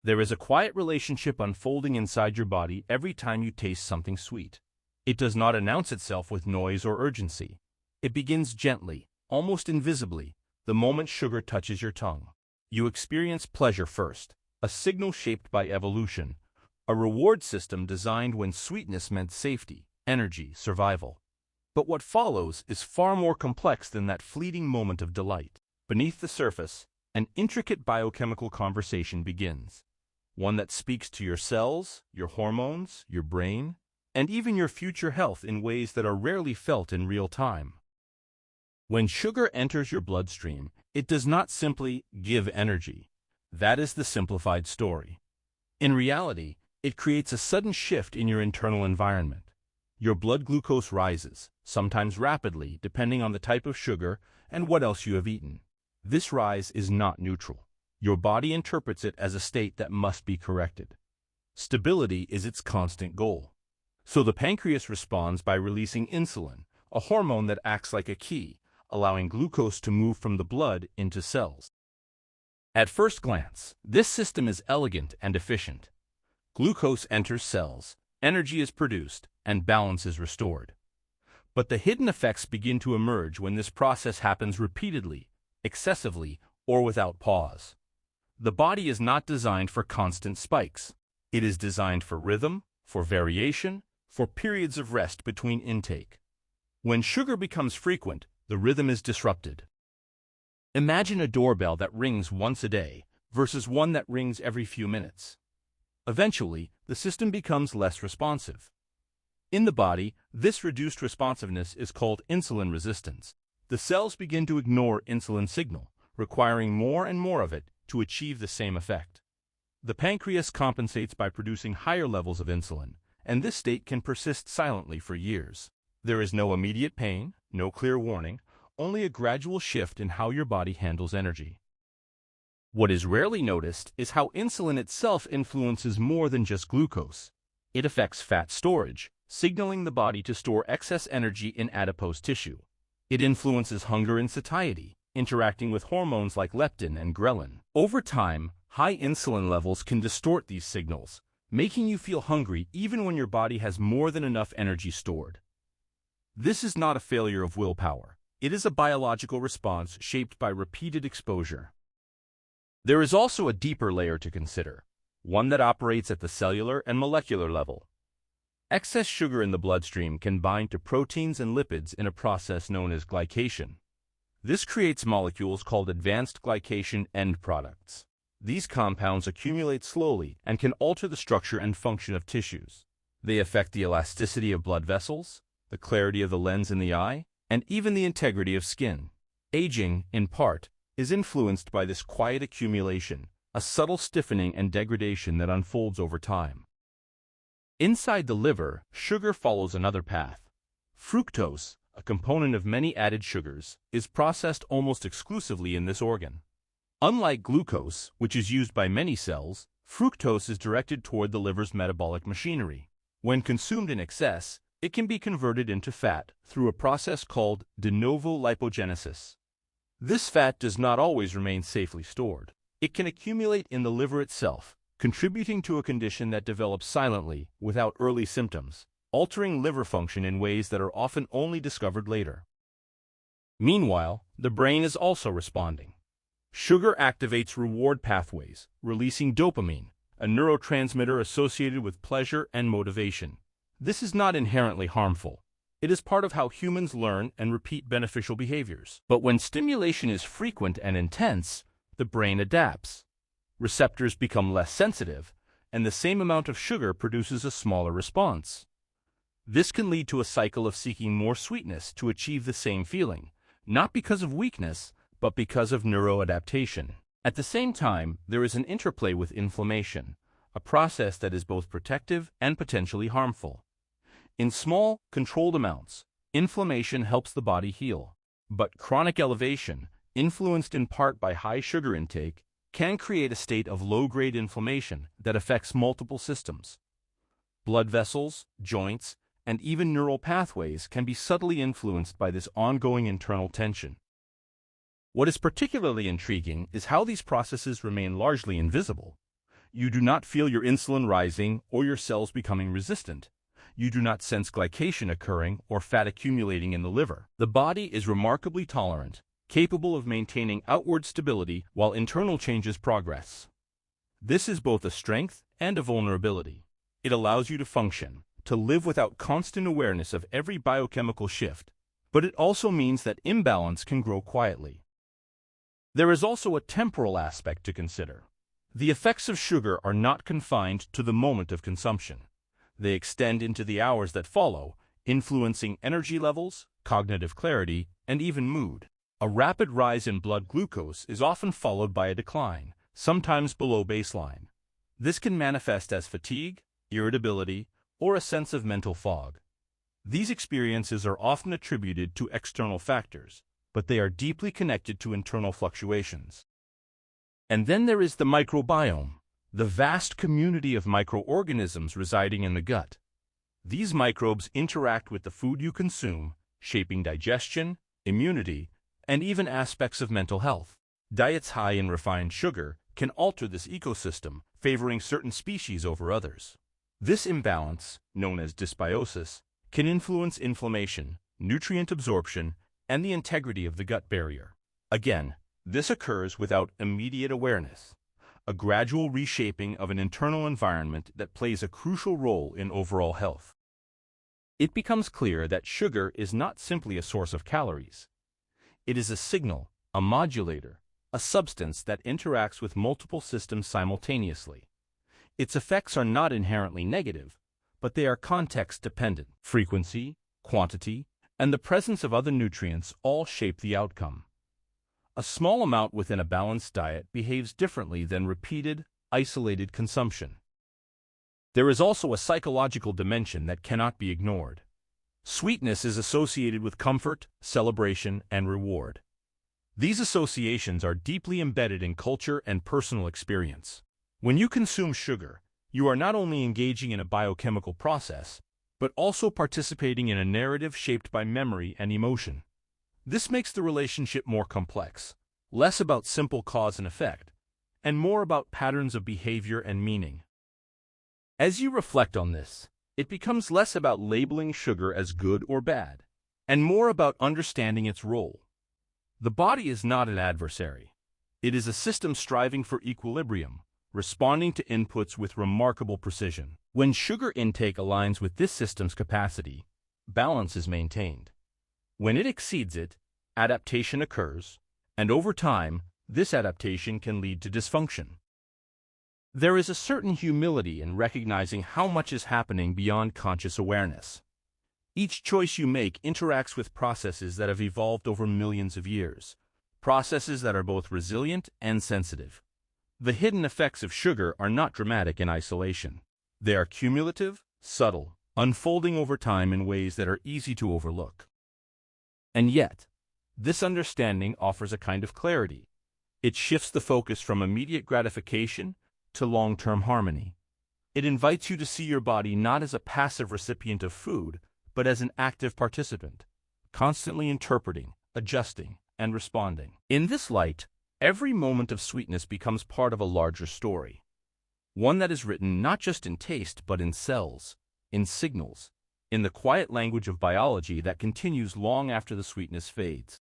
There is a quiet relationship unfolding inside your body every time you taste something sweet. It does not announce itself with noise or urgency. It begins gently, almost invisibly, the moment sugar touches your tongue. You experience pleasure first, a signal shaped by evolution, a reward system designed when sweetness meant safety, energy, survival. But what follows is far more complex than that fleeting moment of delight. Beneath the surface, an intricate biochemical conversation begins, one that speaks to your cells, your hormones, your brain, and even your future health in ways that are rarely felt in real time. When sugar enters your bloodstream, it does not simply give energy. That is the simplified story. In reality, it creates a sudden shift in your internal environment. Your blood glucose rises, sometimes rapidly, depending on the type of sugar and what else you have eaten. This rise is not neutral. Your body interprets it as a state that must be corrected. Stability is its constant goal. So the pancreas responds by releasing insulin, a hormone that acts like a key, allowing glucose to move from the blood into cells. At first glance, this system is elegant and efficient. Glucose enters cells, energy is produced, and balance is restored. But the hidden effects begin to emerge when this process happens repeatedly, excessively, or without pause. The body is not designed for constant spikes. It is designed for rhythm, for variation, for periods of rest between intake. When sugar becomes frequent, the rhythm is disrupted. Imagine a doorbell that rings once a day versus one that rings every few minutes. Eventually, the system becomes less responsive. In the body, this reduced responsiveness is called insulin resistance. The cells begin to ignore insulin signal, requiring more and more of it to achieve the same effect. The pancreas compensates by producing higher levels of insulin, and this state can persist silently for years. There is no immediate pain, no clear warning, only a gradual shift in how your body handles energy. What is rarely noticed is how insulin itself influences more than just glucose. It affects fat storage, signaling the body to store excess energy in adipose tissue. It influences hunger and satiety, interacting with hormones like leptin and ghrelin. Over time, high insulin levels can distort these signals, making you feel hungry even when your body has more than enough energy stored. This is not a failure of willpower. It is a biological response shaped by repeated exposure. There is also a deeper layer to consider, one that operates at the cellular and molecular level. Excess sugar in the bloodstream can bind to proteins and lipids in a process known as glycation. This creates molecules called advanced glycation end products. These compounds accumulate slowly and can alter the structure and function of tissues. They affect the elasticity of blood vessels, the clarity of the lens in the eye, and even the integrity of skin. Aging, in part, is influenced by this quiet accumulation, a subtle stiffening and degradation that unfolds over time. Inside the liver, sugar follows another path. Fructose, a component of many added sugars, is processed almost exclusively in this organ. Unlike glucose, which is used by many cells, fructose is directed toward the liver's metabolic machinery. When consumed in excess, it can be converted into fat through a process called de novo lipogenesis. This fat does not always remain safely stored. It can accumulate in the liver itself, contributing to a condition that develops silently, without early symptoms, altering liver function in ways that are often only discovered later. Meanwhile, the brain is also responding. Sugar activates reward pathways, releasing dopamine, a neurotransmitter associated with pleasure and motivation. This is not inherently harmful. It is part of how humans learn and repeat beneficial behaviors. But when stimulation is frequent and intense, the brain adapts. Receptors become less sensitive, and the same amount of sugar produces a smaller response. This can lead to a cycle of seeking more sweetness to achieve the same feeling, not because of weakness, but because of neuroadaptation. At the same time, there is an interplay with inflammation, a process that is both protective and potentially harmful. In small, controlled amounts, inflammation helps the body heal. But chronic elevation, influenced in part by high sugar intake, can create a state of low-grade inflammation that affects multiple systems. Blood vessels, joints, and even neural pathways can be subtly influenced by this ongoing internal tension. What is particularly intriguing is how these processes remain largely invisible. You do not feel your insulin rising or your cells becoming resistant. You do not sense glycation occurring or fat accumulating in the liver. The body is remarkably tolerant, capable of maintaining outward stability while internal changes progress. This is both a strength and a vulnerability. It allows you to function, to live without constant awareness of every biochemical shift, but it also means that imbalance can grow quietly. There is also a temporal aspect to consider. The effects of sugar are not confined to the moment of consumption. They extend into the hours that follow, influencing energy levels, cognitive clarity, and even mood. A rapid rise in blood glucose is often followed by a decline, sometimes below baseline. This can manifest as fatigue, irritability, or a sense of mental fog. These experiences are often attributed to external factors, but they are deeply connected to internal fluctuations. And then there is the microbiome, the vast community of microorganisms residing in the gut. These microbes interact with the food you consume, shaping digestion, immunity, and even aspects of mental health. Diets high in refined sugar can alter this ecosystem, favoring certain species over others. This imbalance, known as dysbiosis, can influence inflammation, nutrient absorption, and the integrity of the gut barrier. Again, this occurs without immediate awareness, a gradual reshaping of an internal environment that plays a crucial role in overall health. It becomes clear that sugar is not simply a source of calories. It is a signal, a modulator, a substance that interacts with multiple systems simultaneously. Its effects are not inherently negative, but they are context-dependent. Frequency, quantity, and the presence of other nutrients all shape the outcome. A small amount within a balanced diet behaves differently than repeated, isolated consumption. There is also a psychological dimension that cannot be ignored. Sweetness is associated with comfort, celebration, and reward. These associations are deeply embedded in culture and personal experience. When you consume sugar, you are not only engaging in a biochemical process, but also participating in a narrative shaped by memory and emotion. This makes the relationship more complex, less about simple cause and effect, and more about patterns of behavior and meaning. As you reflect on this, it becomes less about labeling sugar as good or bad, and more about understanding its role. The body is not an adversary. It is a system striving for equilibrium, responding to inputs with remarkable precision. When sugar intake aligns with this system's capacity, balance is maintained. When it exceeds it, adaptation occurs, and over time, this adaptation can lead to dysfunction. There is a certain humility in recognizing how much is happening beyond conscious awareness. Each choice you make interacts with processes that have evolved over millions of years, processes that are both resilient and sensitive. The hidden effects of sugar are not dramatic in isolation. They are cumulative, subtle, unfolding over time in ways that are easy to overlook. And yet, this understanding offers a kind of clarity. It shifts the focus from immediate gratification to long-term harmony. It invites you to see your body not as a passive recipient of food, but as an active participant, constantly interpreting, adjusting, and responding. In this light, every moment of sweetness becomes part of a larger story, one that is written not just in taste but in cells, in signals, in the quiet language of biology that continues long after the sweetness fades.